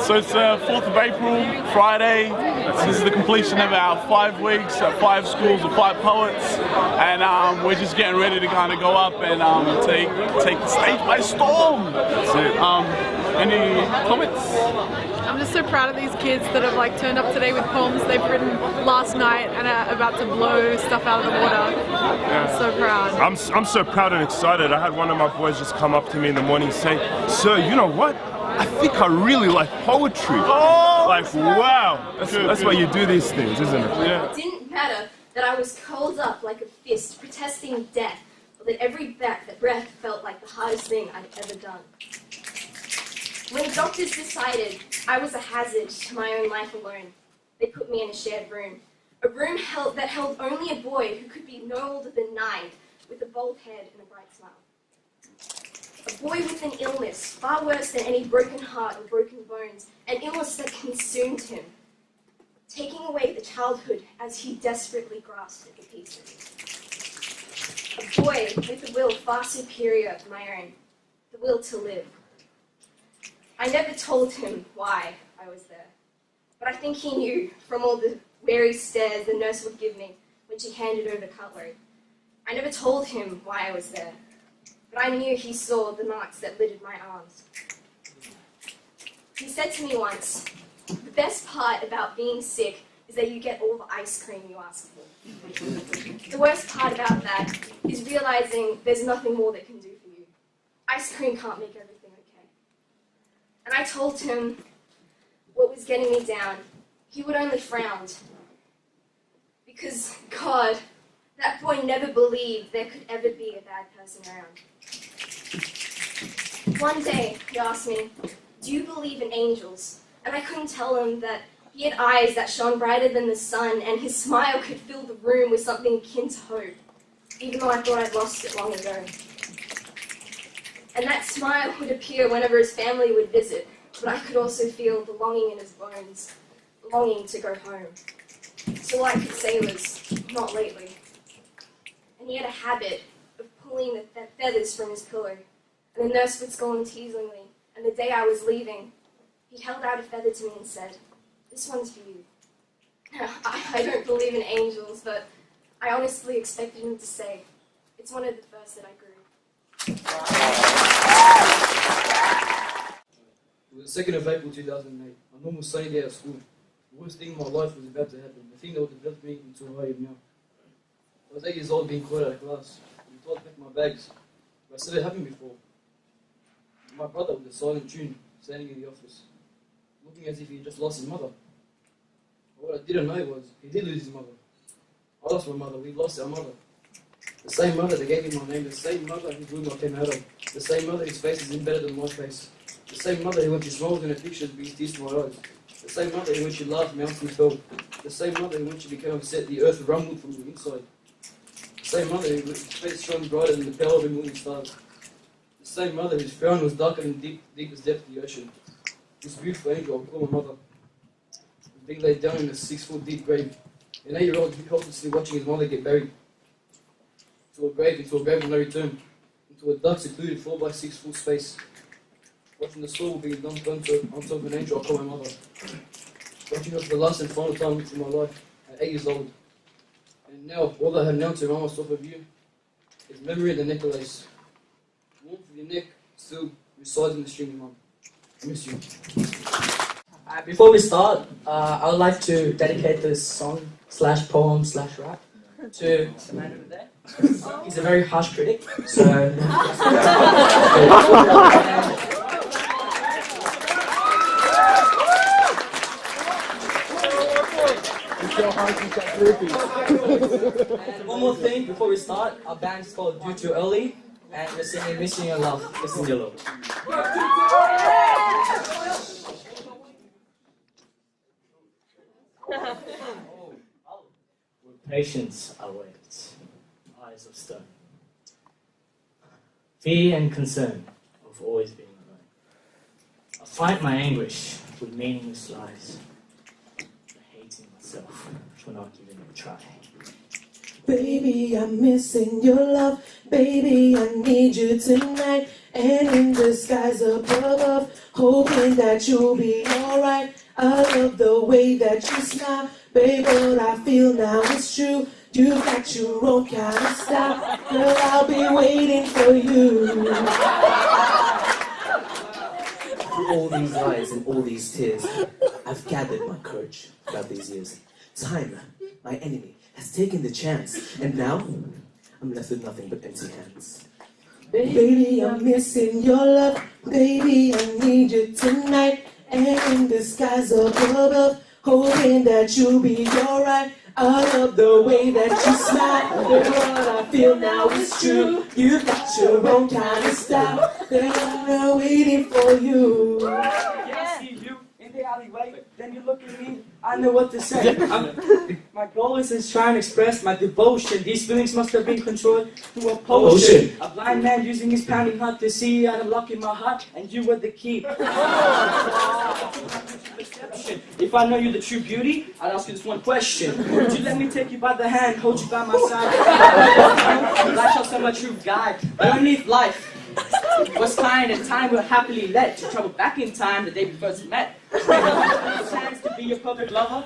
So it's 4th of April, Friday. This is the completion of our 5 weeks at 5 schools with 5 poets, and we're just getting ready to kind of go up and take the stage by storm. That's it. Any comments? I'm just so proud of these kids that have like turned up today with poems they've written last night and are about to blow stuff out of the water. Yeah. I'm so proud. I'm so proud and excited. I had one of my boys just come up to me in the morning and say, "Sir, you know what? I think I really like poetry." Oh, like, wow. That's why you do these things, isn't it? Yeah. It didn't matter that I was curled up like a fist, protesting death, or that every breath felt like the hardest thing I'd ever done. When doctors decided I was a hazard to my own life alone, they put me in a shared room. A room that held only a boy who could be no older than 9, with a bald head and a bright smile. A boy with an illness, far worse than any broken heart or broken bones, an illness that consumed him, taking away the childhood as he desperately grasped at the pieces. A boy with a will far superior to my own, the will to live. I never told him why I was there, but I think he knew from all the wary stares the nurse would give me when she handed over cutlery. I never told him why I was there, but I knew he saw the marks that littered my arms. He said to me once, "The best part about being sick is that you get all the ice cream you ask for. The worst part about that is realizing there's nothing more that can do for you. Ice cream can't make everything okay." And I told him what was getting me down. He would only frown. Because, God, that boy never believed there could ever be a bad person around. One day, he asked me, "Do you believe in angels?" And I couldn't tell him that he had eyes that shone brighter than the sun, and his smile could fill the room with something akin to hope, even though I thought I'd lost it long ago. And that smile would appear whenever his family would visit, but I could also feel the longing in his bones, the longing to go home. So all I could say was, "Not lately." And he had a habit of pulling the feathers from his pillow, and the nurse would scold him teasingly, and the day I was leaving, he held out a feather to me and said, "This one's for you." I don't believe in angels, but I honestly expected him to say, "It's one of the first that I grew." It was the 2nd of April 2008, a normal sunny day at school. The worst thing in my life was about to happen, the thing that would develop me into who I am now. I was 8 years old being called out of class. I was told to pack my bags, but I said it happened before. My brother with a silent tune, standing in the office, looking as if he had just lost his mother. But what I didn't know was, he did lose his mother. I lost my mother, we lost our mother. The same mother that gave me my name, the same mother whose womb I came out of, the same mother whose face is in better than my face, the same mother who when she smiles in her pictures brings tears to my eyes, the same mother who when she laughed mountains fell, the same mother who when she became upset the earth rumbled from the inside, the same mother whose face shone brighter than the power of a million stars, the same mother whose frown was darker than the deepest depth of the ocean. This beautiful angel I call my mother was being laid down in a 6-foot deep grave, an 8-year-old helplessly watching his mother get buried. Into a grave of no return, into a dark, secluded 4x6-foot space, watching the soul being dumped on top of an angel I call my mother, watching her for the last and final time in my life at 8 years old. And now, all I have now to remind myself of you is memory of the necklace. The warmth of your neck still resides in the string, Mum. I miss you. Before we start, I would like to dedicate this song/poem/rap to the man over there. He's a very harsh critic, so... And one more thing before we start, our band is called Due Too Early, and we're singing Missing Your Love. Missing Your Love. With patience I wait, eyes of stone. Fear and concern of always being alone. I fight my anguish with meaningless lies, hating myself for not giving it a try. Baby, I'm missing your love. Baby, I need you tonight. And in the skies up above, hoping that you'll be alright. I love the way that you smile, babe, what I feel now is true. You got your own kind of style, girl, I'll be waiting for you. Through all these lies and all these tears, I've gathered my courage throughout these years. Time, my enemy, has taken the chance, and now I'm left with nothing but empty hands. Baby, I'm missing your love. Baby, I need you tonight. And in the skies above, hoping that you'll be alright. I love the way that you smile. Girl, what I feel now is true. You got your own kind of style. Girl, I'm waiting for you. I see you in the alleyway, then you look at me, I know what to say. My goal is to try and express my devotion. These feelings must have been controlled through a potion. A blind man using his pounding heart to see out of luck in my heart, and you were the key. If I know you're the true beauty, I'd ask you this one question. Would you let me take you by the hand, hold you by my side? Lash out so my true guide. But underneath life was kind, and time will happily let you travel back in time the day we first met. Chance to be your perfect lover.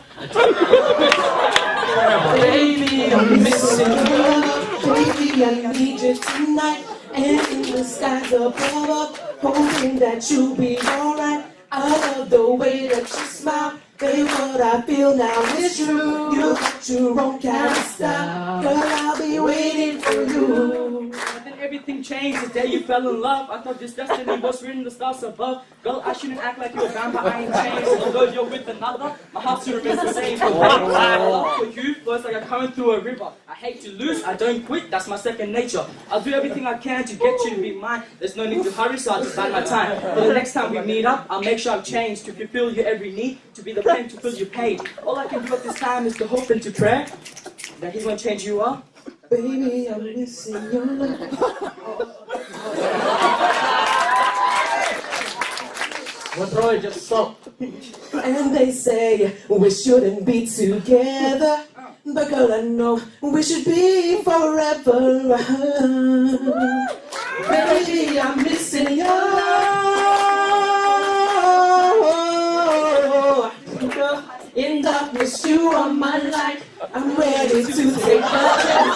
Baby, I'm missing your love. Baby, I need you tonight. And in the skies above, hoping that you'll be alright. I love the way that you smile. Babe, what I feel now is true. You got your own kind of style. Girl, I'll be waiting for you. But then everything changed the day you fell in love. I thought this destiny was written in the stars above. Girl, I shouldn't act like you're a vampire, I ain't changed. Although you're with another, my heart still remains the same. My love for you flows like a current through a river. I hate to lose, I don't quit, that's my second nature. I'll do everything I can to get you to be mine. There's no need to hurry, so I'll just bide my time. But the next time we meet up, I'll make sure I've changed to fulfill your every need, to be the pen to fill your pain. All I can do at this time is to hope and to pray that he's gonna change you up. Baby, I'm missing your love. What's wrong? I just saw. And they say we shouldn't be together, but girl, I know we should be forever. Baby, I'm missing your love. Girl, in darkness, you are my light. I'm ready to take my chance.